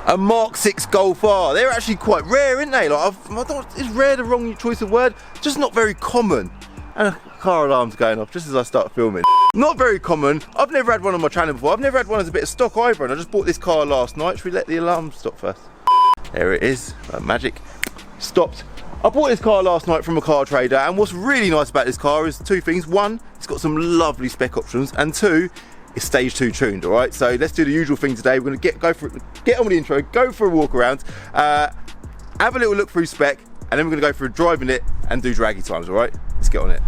A Mark 6 Golf R. They're actually quite rare, aren't they? Like, is rare the wrong choice of word? Just not very common. And a car alarm's going off just as I start filming. Not very common. I've never had one on my channel before. I've never had one as a bit of stock either, and I just bought this car last night. Should we let the alarm stop first? There it is. Magic. Stopped. I bought this car last night from a car trader, and what's really nice about this car is two things. One, it's got some lovely spec options, and two, it's stage 2 tuned. All right, so let's do the usual thing today. We're going to get on with the intro, go for a walk around, have a little look through spec, and then we're going to go through driving it and do draggy times. All right, let's get on it.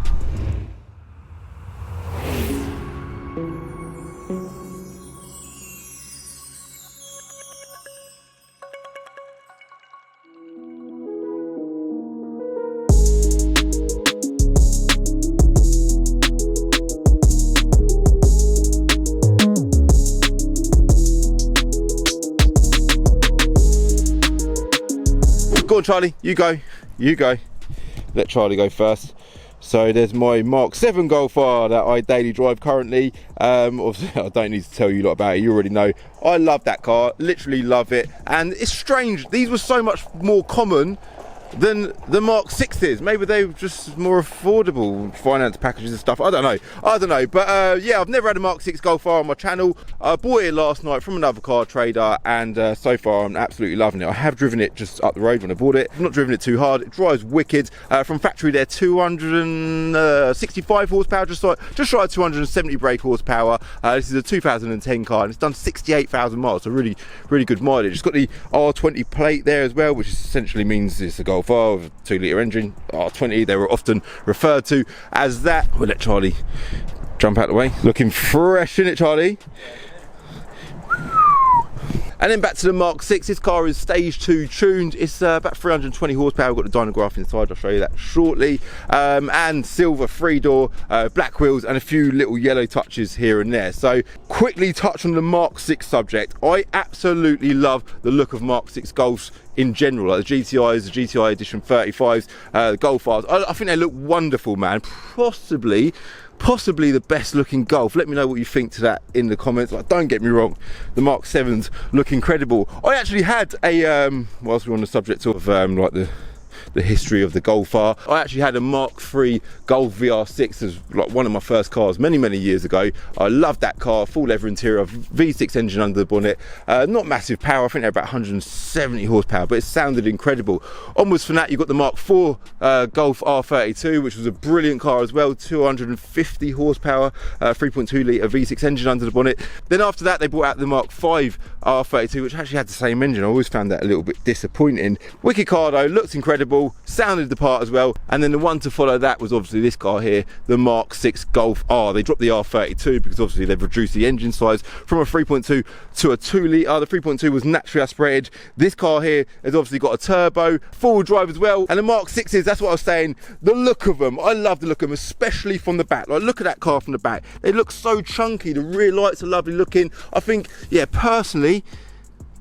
Go on, Charlie, you go. Let Charlie go first. So there's my Mark 7 Golf R that I daily drive currently. Obviously I don't need to tell you a lot about it, you already know. I love that car, literally love it. And it's strange, these were so much more common than the Mark 6s. Maybe they were just more affordable finance packages and stuff. I don't know. But yeah, I've never had a Mark 6 Golf R on my channel. I bought it last night from another car trader, and so far I'm absolutely loving it. I have driven it just up the road when I bought it. I've not driven it too hard. It drives wicked. From factory they're 265 horsepower, just shy of 270 brake horsepower. This is a 2010 car, and it's done 68,000 miles, so really good mileage. It's got the R20 plate there as well, which essentially means it's a Golf R with a 2-litre engine. R20, they were often referred to as that. We'll let Charlie jump out the way. Looking fresh, isn't it, Charlie? And then back to the Mark 6. This car is stage 2 tuned. It's about 320 horsepower. We've got the dynograph inside, I'll show you that shortly. And silver 3-door, black wheels, and a few little yellow touches here and there. So quickly touch on the Mark 6 subject. I absolutely love the look of Mark 6 Golfs in general, like the GTIs, the GTI Edition 35s, the Golf Rs. I think they look wonderful, man. Possibly the best looking Golf. Let me know what you think to that in the comments. Like, don't get me wrong, the Mark 7s look incredible. I actually had a whilst we're on the subject of like the history of the Golf R, I actually had a Mark 3 Golf VR6 as like one of my first cars many years ago. I loved that car, full leather interior, V6 engine under the bonnet, not massive power. I think they're about 170 horsepower, but it sounded incredible. Onwards from that, you've got the Mark 4 Golf R32, which was a brilliant car as well, 250 horsepower, 3.2 litre V6 engine under the bonnet. Then after that, they brought out the Mark 5 R32, which actually had the same engine. I always found that a little bit disappointing. Wicked car though, looked incredible, sounded the part as well. And then the one to follow that was obviously this car here, the Mark 6 Golf R. They dropped the R32 because obviously they've reduced the engine size from a 3.2 to a 2 litre. The 3.2 was naturally aspirated. This car here has obviously got a turbo, four-wheel drive as well. And the Mark 6s, that's what I was saying, the look of them, I love the look of them, especially from the back. Like, look at that car from the back. They look so chunky. The rear lights are lovely looking. I think, yeah, personally,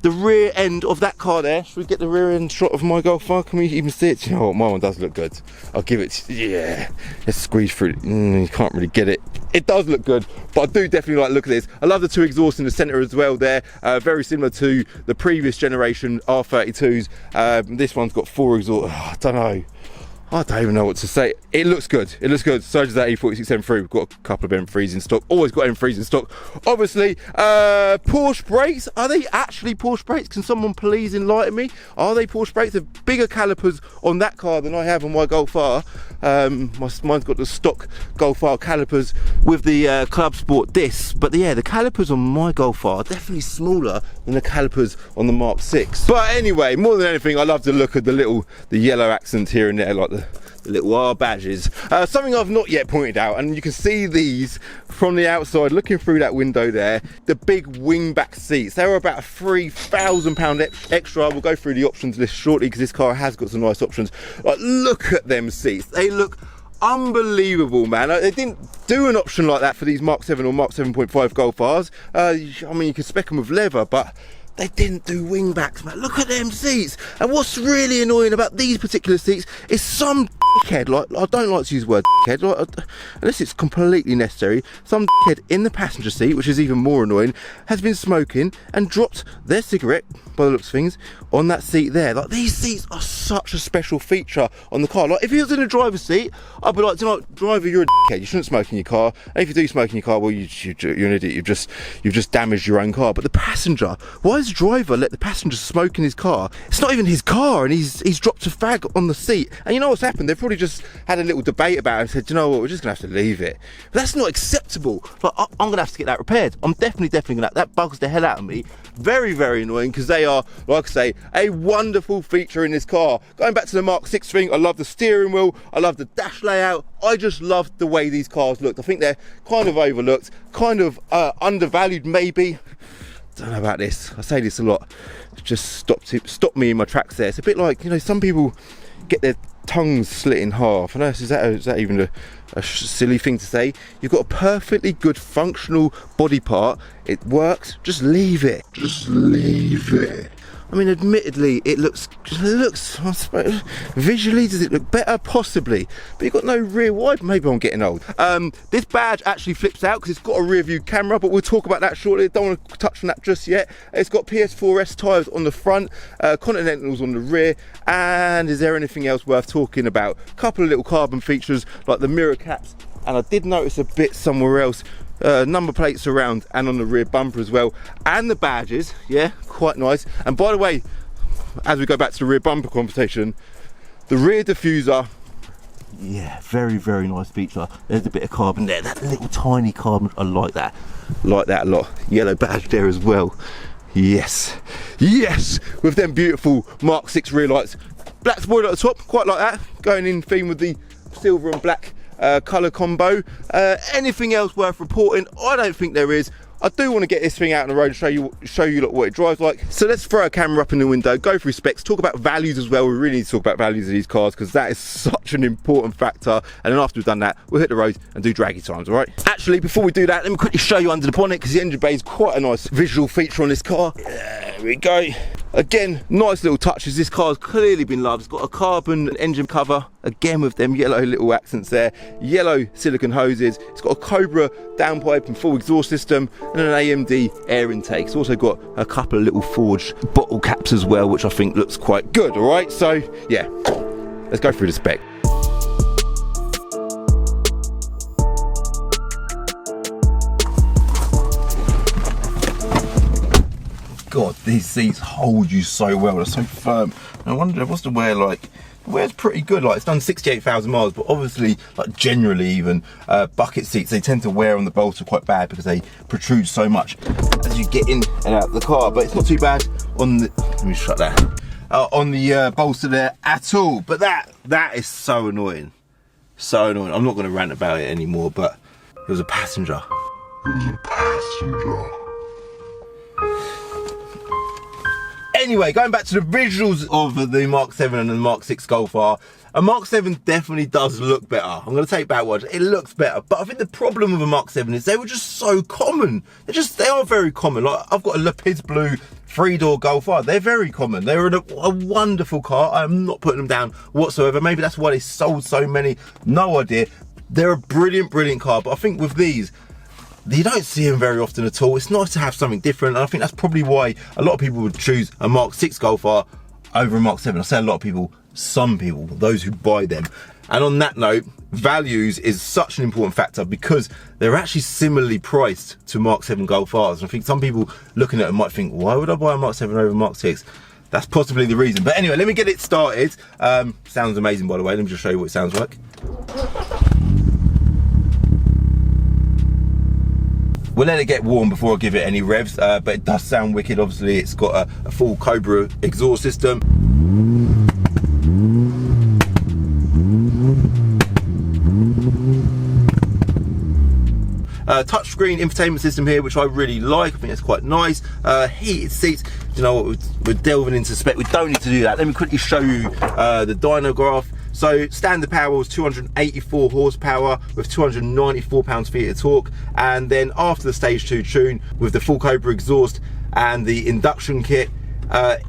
the rear end of that car there, should we get the rear end shot of my Golf R? Can we even see it? You know what, my one does look good. I'll give it, yeah, let's squeeze through it. You can't really get it. It does look good, but I do definitely like the look at this. I love the two exhausts in the centre as well there, very similar to the previous generation R32s. This one's got 4 exhausts. I don't even know what to say. It looks good. It looks good. So does that E46 M3. We've got a couple of M3s in stock. Always got M3s in stock. Obviously, Porsche brakes. Are they actually Porsche brakes? Can someone please enlighten me? Are they Porsche brakes? They're bigger calipers on that car than I have on my Golf R. Mine's got the stock Golf R calipers with the Club Sport discs. But yeah, the calipers on my Golf R are definitely smaller than the calipers on the Mark 6. But anyway, more than anything, I love the look of the yellow accents here and there, like the little R badges. Something I've not yet pointed out, and you can see these from the outside looking through that window there, the big wingback seats. They were about £3,000 extra. We'll go through the options list shortly because this car has got some nice options. Like, look at them seats. They look unbelievable, man. They didn't do an option like that for these Mark 7 or Mark 7.5 Golf Rs. I mean, you can spec them with leather, but they didn't do wingbacks, man. Look at them seats. And what's really annoying about these particular seats is some dickhead, like, I don't like to use the word dickhead, like, unless it's completely necessary, some dickhead in the passenger seat, which is even more annoying, has been smoking and dropped their cigarette, by the looks of things, on that seat there. Like, these seats are such a special feature on the car. Like, if he was in a driver's seat, I'd be like, do you know what, driver, you're a dickhead, you shouldn't smoke in your car, and if you do smoke in your car, well, you're an idiot, you've just damaged your own car. But the passenger, why does the driver let the passenger smoke in his car? It's not even his car, and he's dropped a fag on the seat. And you know what's happened? They've probably just had a little debate about it and said, you know what, we're just gonna have to leave it. But that's not acceptable. Like, I'm gonna have to get that repaired. I'm definitely gonna, that bugs the hell out of me. Very, very annoying, because they are, like I say, a wonderful feature in this car. Going back to the Mark 6 thing, I love the steering wheel, I love the dash layout, I just love the way these cars look. I think they're kind of overlooked, kind of undervalued maybe. Don't know about this, I say this a lot, just stopped me in my tracks there. It's a bit like, you know, some people get their tongues slit in half. I know, is that even a silly thing to say? You've got a perfectly good functional body part, it works, just leave it. Just leave it. I mean, admittedly, it looks, I suppose, visually, does it look better? Possibly. But you've got no rear wide. Maybe I'm getting old. This badge actually flips out because it's got a rear view camera, but we'll talk about that shortly. Don't want to touch on that just yet. It's got PS4S tyres on the front, Continentals on the rear, and is there anything else worth talking about? A couple of little carbon features like the mirror caps, and I did notice a bit somewhere else. Number plates around and on the rear bumper as well, and the badges, yeah, quite nice. And by the way, as we go back to the rear bumper conversation, the rear diffuser, yeah, very, very nice feature. There's a bit of carbon there, that little tiny carbon, I like that a lot. Yellow badge there as well, yes, with them beautiful Mark 6 rear lights. Black spoiler at the top, quite like that, going in theme with the silver and black colour combo. Anything else worth reporting? I don't think there is. I do want to get this thing out on the road and show you lot what it drives like. So let's throw a camera up in the window, go through specs, talk about values as well. We really need to talk about values of these cars because that is such an important factor. And then after we've done that, we'll hit the road and do draggy times, all right? Actually, before we do that, let me quickly show you under the bonnet because the engine bay is quite a nice visual feature on this car. There we go. Again, nice little touches. This car's clearly been loved. It's got a carbon engine cover, again with them yellow little accents there, yellow silicone hoses. It's got a Cobra downpipe and full exhaust system, and an AMD air intake. It's also got a couple of little forged bottle caps as well, which I think looks quite good, all right? So, yeah, let's go through the spec. God, these seats hold you so well, they're so firm. And I wonder what's the wear like. The wear's pretty good, like it's done 68,000 miles, but obviously, like generally even, bucket seats, they tend to wear on the bolster quite bad because they protrude so much as you get in and out of the car. But it's not too bad on the, let me shut that, on the bolster there at all. But that is so annoying. So annoying. I'm not gonna rant about it anymore, but it was a passenger. Anyway, going back to the visuals of the Mark 7 and the Mark 6 Golf R, a Mark 7 definitely does look better. I'm going to take back words, it looks better. But I think the problem with a Mark 7 is they were just so common. They are very common. Like, I've got a Lapis Blue 3-door Golf R. They're very common. They're a wonderful car. I'm not putting them down whatsoever. Maybe that's why they sold so many. No idea. They're a brilliant, brilliant car. But I think with these, you don't see them very often at all. It's nice to have something different, and I think that's probably why a lot of people would choose a Mark 6 Golf R over a Mark 7. I say a lot of people, some people, those who buy them. And on that note, values is such an important factor because they're actually similarly priced to Mark 7 Golf Rs. And I think some people looking at them might think, why would I buy a Mark 7 over a Mark 6? That's possibly the reason. But anyway, let me get it started. Sounds amazing, by the way. Let me just show you what it sounds like. We'll let it get warm before I give it any revs, but it does sound wicked. Obviously, it's got a full Cobra exhaust system. Touchscreen infotainment system here, which I really like. I think it's quite nice. Heated seats. You know what? We're delving into spec. We don't need to do that. Let me quickly show you the dyno graph. So standard power was 284 horsepower with 294 pounds-feet of torque, and then after the stage 2 tune with the full Cobra exhaust and the induction kit,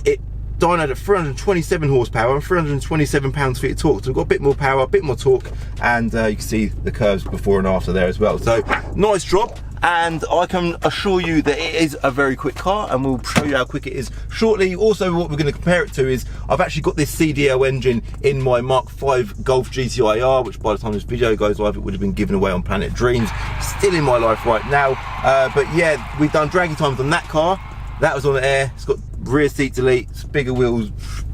it dynoed at 327 horsepower and 327 pounds-feet of torque. So we've got a bit more power, a bit more torque, and you can see the curves before and after there as well. So nice job. And I can assure you that it is a very quick car, and we'll show you how quick it is shortly. Also, what we're going to compare it to is I've actually got this CDL engine in my Mark 5 Golf GTI R, which by the time this video goes live, it would have been given away on Planet Dreams. Still in my life right now. But yeah, we've done draggy times on that car. That was on air. It's got rear seat delete, bigger wheels.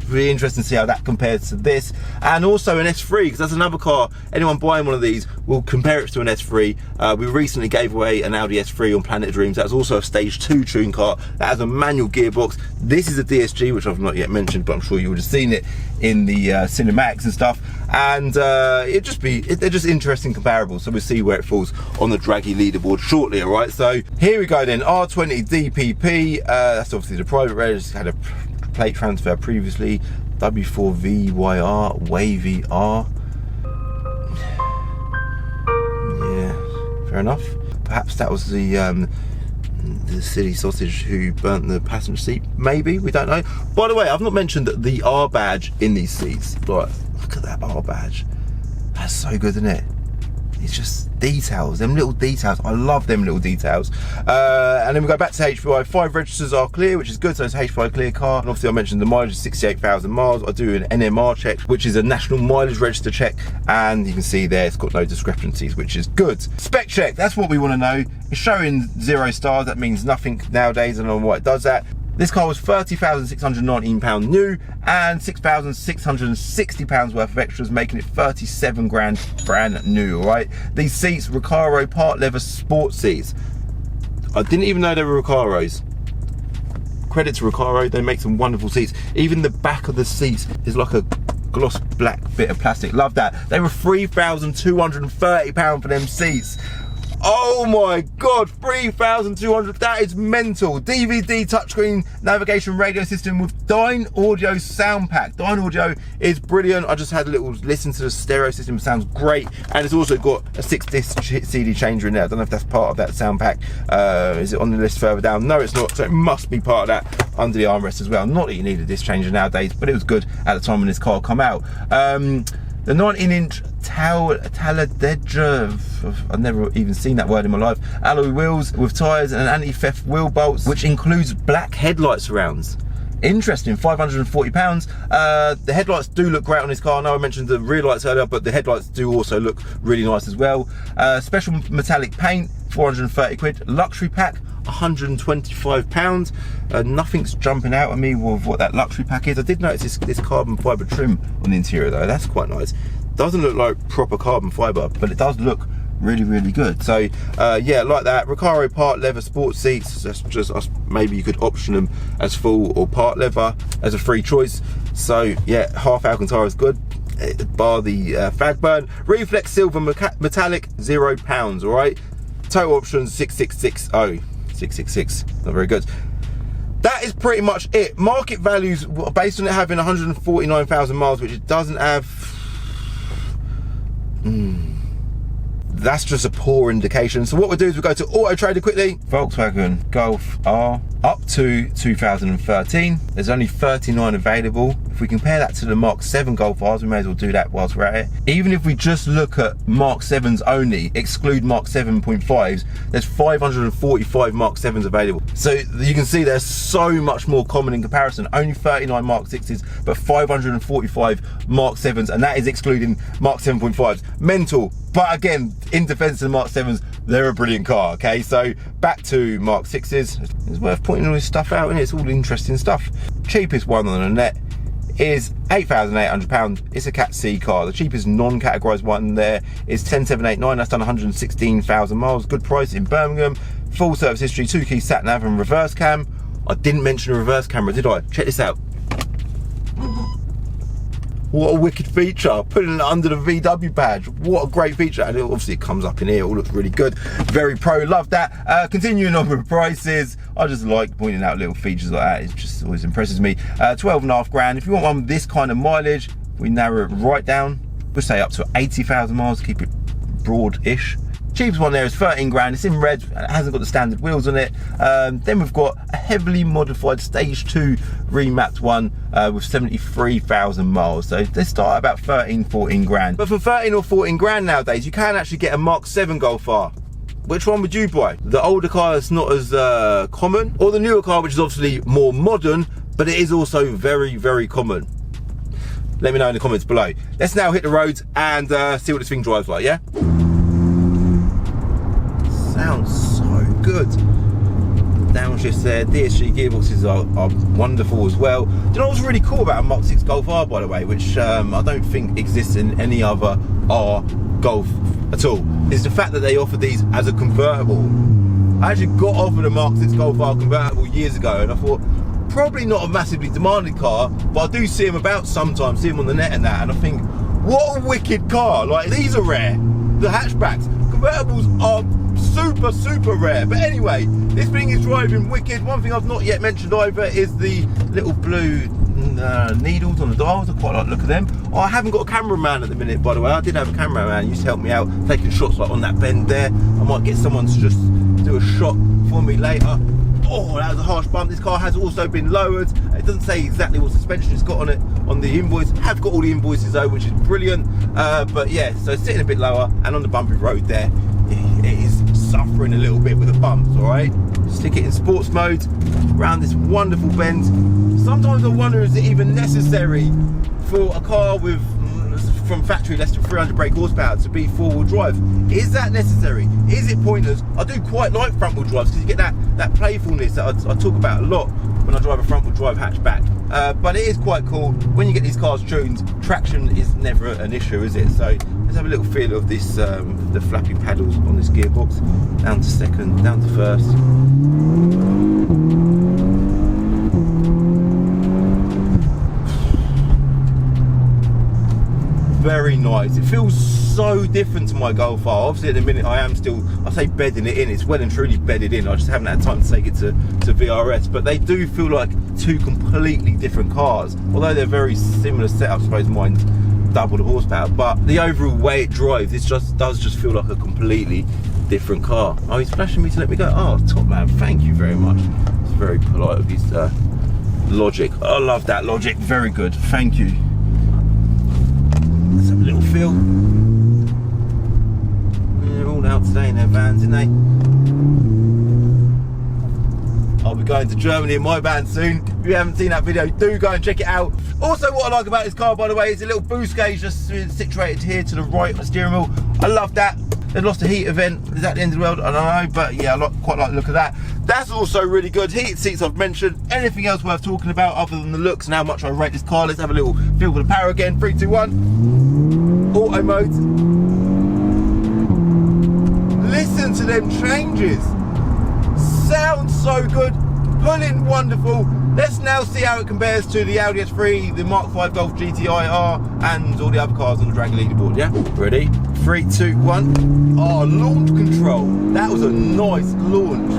Really interesting to see how that compares to this, and also an S3, because that's another car. Anyone buying one of these will compare it to an S3. We recently gave away an Audi S3 on Planet Dreams. That's also a stage 2 tune car that has a manual gearbox. This is a DSG, which I've not yet mentioned, but I'm sure you would have seen it in the cinematics and stuff. And they're just interesting comparables. So we'll see where it falls on the draggy leaderboard shortly. All right, so here we go then. R20 DPP. That's obviously the private reg. Had a plate transfer previously. W4VYR Wavy R. Yeah, fair enough. Perhaps that was the silly sausage who burnt the passenger seat. Maybe, we don't know. By the way, I've not mentioned the R badge in these seats. Right, look at that R badge. That's so good, isn't it? It's just details, them little details. I love them little details. And then we go back to HPI. 5 registers are clear, which is good, so it's a HPI clear car. And obviously I mentioned the mileage is 68,000 miles. I do an NMR check, which is a national mileage register check, and you can see there it's got no discrepancies, which is good. Spec check, that's what we want to know. It's showing 0 stars. That means nothing nowadays. I don't know why it does that. This car was £30,619 new and £6,660 worth of extras, making it 37 grand brand new, all right? These seats, Recaro part leather sport seats. I didn't even know they were Recaros. Credit to Recaro, they make some wonderful seats. Even the back of the seats is like a gloss black bit of plastic. Love that. They were £3,230 for them seats. Oh my God, 3,200, that is mental. DVD touchscreen navigation radio system with Dyne Audio sound pack. Dyne Audio is brilliant. I just had a little listen to the stereo system, sounds great. And it's also got a 6-disc CD changer in there. I don't know if that's part of that sound pack. Is it on the list further down? No, it's not, so it must be part of that under the armrest as well. Not that you need a disc changer nowadays, but it was good at the time when this car came out. The 19-inch Talladega, I've never even seen that word in my life, alloy wheels with tyres and anti-theft wheel bolts, which includes black headlight surrounds. Interesting, £540. The headlights do look great on this car. I know I mentioned the rear lights earlier, but the headlights do also look really nice as well. Special metallic paint, 430 quid. Luxury pack, £125. Nothing's jumping out at me with what that luxury pack is. I did notice this carbon fibre trim on the interior though. That's quite nice. Doesn't look like proper carbon fibre, but it does look really, really good. So yeah, like that. Recaro part leather sports seats. That's just maybe you could option them as full or part leather as a free choice. So yeah, half Alcantara is good, bar the fag burn. Reflex silver metallic, £0. All right. Total options 6660. 666, not very good. That is pretty much it. Market values based on it having 149,000 miles, which it doesn't have. That's just a poor indication. So what we'll do is we'll go to Auto Trader quickly. Volkswagen Golf R up to 2013. There's only 39 available. If we compare that to the Mark 7 Golf Rs, we may as well do that whilst we're at it. Even if we just look at Mark 7s only, exclude Mark 7.5s, there's 545 Mark 7s available. So you can see there's so much more common in comparison. Only 39 Mark 6s, but 545 Mark 7s, and that is excluding Mark 7.5s. Mental. But again, in defense of the Mark 7s, they're a brilliant car, okay? So back to Mark 6s. It's worth pointing all this stuff out, and it's all interesting stuff. Cheapest one on the net is £8,800. It's a Cat C car. The cheapest non-categorised one there is 10789. That's done 116,000 miles. Good price in Birmingham. Full service history, 2-key sat nav and reverse cam. I didn't mention a reverse camera, did I? Check this out. What a wicked feature, putting it under the VW badge. What a great feature. And obviously it comes up in here, it all looks really good. Very pro, love that. Continuing on with prices, I just like pointing out little features like that. It just always impresses me. 12.5 grand. If you want one with this kind of mileage, we narrow it right down. We'll say up to 80,000 miles, keep it broad-ish. Cheapest one there is 13 grand. It's in red, and it hasn't got the standard wheels on it. Then we've got a heavily modified stage 2 remapped one with 73,000 miles. So they start at about 13, 14 grand. But for 13 or 14 grand nowadays, you can actually get a Mark 7 Golf R. Which one would you buy? The older car that's not as common, or the newer car which is obviously more modern, but it is also very, very common? Let me know in the comments below. Let's now hit the roads and see what this thing drives like, yeah? Sounds so good. Downshifts there, DSG gearboxes are wonderful as well. Do you know what's really cool about a Mark 6 Golf R, by the way, which I don't think exists in any other R Golf at all, is the fact that they offer these as a convertible. I actually got offered a Mark 6 Golf R convertible years ago, and I thought, probably not a massively demanded car, but I do see them about sometimes, see them on the net and that, and I think, what a wicked car. Like, these are rare, the hatchbacks. Convertibles are super, super rare. But anyway, this thing is driving wicked. One thing I've not yet mentioned either is the little blue needles on the dials. I quite like the look of them. Oh, I haven't got a cameraman at the minute, by the way. I did have a cameraman, he used to help me out taking shots like on that bend there. I might get someone to just do a shot for me later. Oh, that was a harsh bump. This car has also been lowered. It doesn't say exactly what suspension it's got on it on the invoice. Have got all the invoices though, which is brilliant. But yeah, so sitting a bit lower, and on the bumpy road there, it is suffering a little bit with the bumps, all right? Stick it in sports mode around this wonderful bend. Sometimes I wonder, is it even necessary for a car with from factory less than 300 brake horsepower to be four-wheel drive? Is that necessary? Is it pointless? I do quite like front-wheel drives because you get that playfulness that I talk about a lot when I drive a front-wheel drive hatchback. But it is quite cool when you get these cars tuned. Traction is never an issue, is it? So let's have a little feel of this, the flappy paddles on this gearbox. Down to second, down to first. Very nice. It feels so different to my Golf R. Obviously at the minute I am still, I say bedding it in, it's well and truly bedded in. I just haven't had time to take it to VRS, but they do feel like two completely different cars. Although they're very similar setup, I suppose mine's double the horsepower, but the overall way it drives, it does just feel like a completely different car. Oh, he's flashing me to let me go. Oh, top man, thank you very much. It's very polite of his logic. I love that logic, very good, thank you. Let's have a little feel. They're all out today in their vans, aren't they? I'll be going to Germany in my van soon. If you haven't seen that video, do go and check it out. Also, what I like about this car, by the way, is a little boost gauge just situated here to the right of the steering wheel. I love that. They've lost a heat event. Is that the end of the world? I don't know, but yeah, I quite like the look of that. That's also really good. Heated seats I've mentioned. Anything else worth talking about other than the looks and how much I rate this car? Let's have a little feel for the power again. 3, 2, 1. Auto mode. Listen to them changes. Sounds so good. Pulling wonderful. Let's now see how it compares to the Audi S3, the Mark 5 Golf GTI R, and all the other cars on the Dragon leaderboard, yeah? Ready? 3, 2, 1. Oh, launch control. That was a nice launch.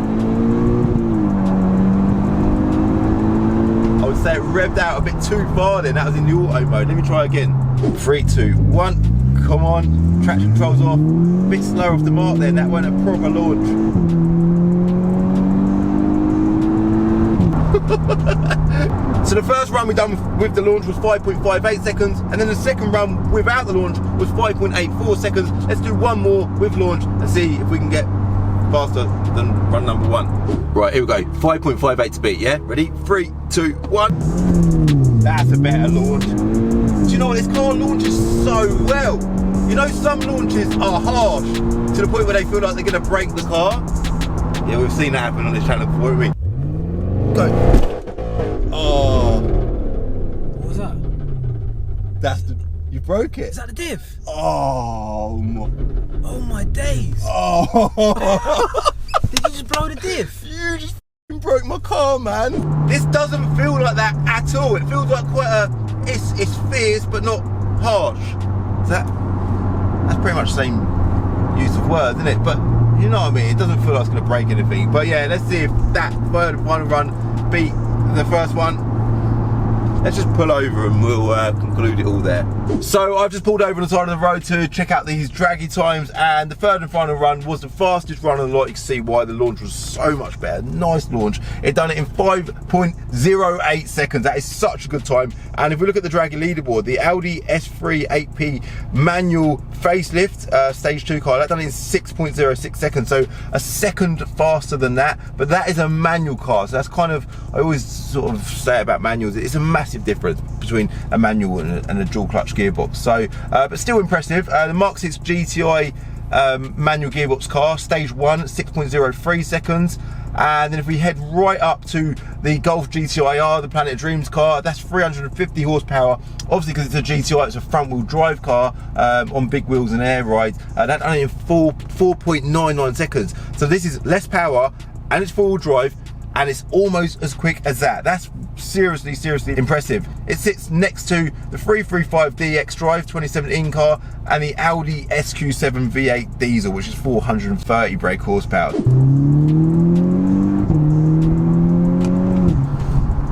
I would say it revved out a bit too far then. That was in the auto mode. Let me try again. 3, 2, 1. Come on. Traction control's off. A bit slower off the mark then. That went a proper launch. So the first run we done with the launch was 5.58 seconds, and then the second run without the launch was 5.84 seconds. Let's do one more with launch and see if we can get faster than run number 1. Right, here we go. 5.58 speed, yeah? Ready? 3, 2, 1. That's a better launch. Do you know what? This car launches so well. You know, some launches are harsh to the point where they feel like they're going to break the car. Yeah, we've seen that happen on this channel before, haven't we? Go. Oh. What was that? That's the... You broke it. Is that the diff? Oh my days. Oh. Did you just blow the diff? You just broke my car, man. This doesn't feel like that at all. It feels like quite a... It's fierce, but not harsh. That's pretty much the same use of words, isn't it? But you know what I mean? It doesn't feel like it's going to break anything. But yeah, let's see if that third final run beat the first one. let's just pull over and we'll conclude it all there. So I've just pulled over on the side of the road to check out these draggy times, and the third and final run was the fastest run on the lot. You can see why the launch was so much better. Nice launch. It done it in 5.08 seconds. That is such a good time. And if we look at the draggy leaderboard, the Audi S3 8P manual facelift stage 2 car, that done it in 6.06 seconds, so a second faster than that. But that is a manual car, so that's kind of, I always sort of say about manuals, it's a massive difference between a manual and a dual clutch gearbox. So but still impressive. The Mark 6 GTI manual gearbox car, stage 1, 6.03 seconds. And then if we head right up to the Golf GTI R, the Planet of Dreams car, that's 350 horsepower. Obviously, because it's a GTI, it's a front-wheel drive car on big wheels and air ride. That only in 4.99 seconds. So this is less power, and it's four-wheel drive, and it's almost as quick as that. That's seriously impressive. It sits next to the 335D X-Drive 2017 car and the Audi SQ7 V8 diesel, which is 430 brake horsepower.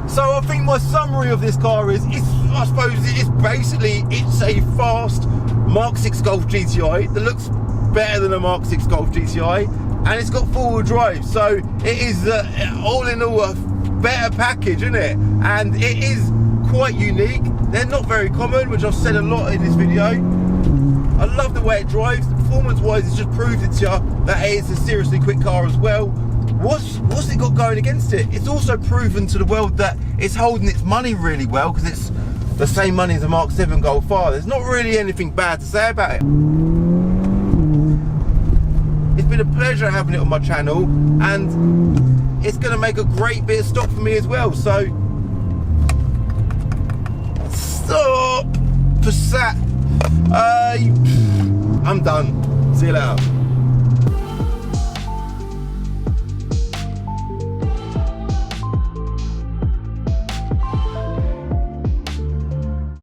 So I think my summary of this car is, I suppose it's basically, it's a fast Mark 6 Golf GTI that looks better than a Mark 6 Golf GTI, and it's got four-wheel drive. So it is all in all a better package, isn't it? And it is quite unique. They're not very common, which I've said a lot in this video. I love the way it drives. Performance-wise, it's just proved it to you that it is a seriously quick car as well. What's it got going against it? It's also proven to the world that it's holding its money really well, because it's the same money as a Mark 7 Golf R. There's not really anything bad to say about it. It's been a pleasure having it on my channel, and it's going to make a great bit of stock for me as well. So stop for sat. I'm done. See you later.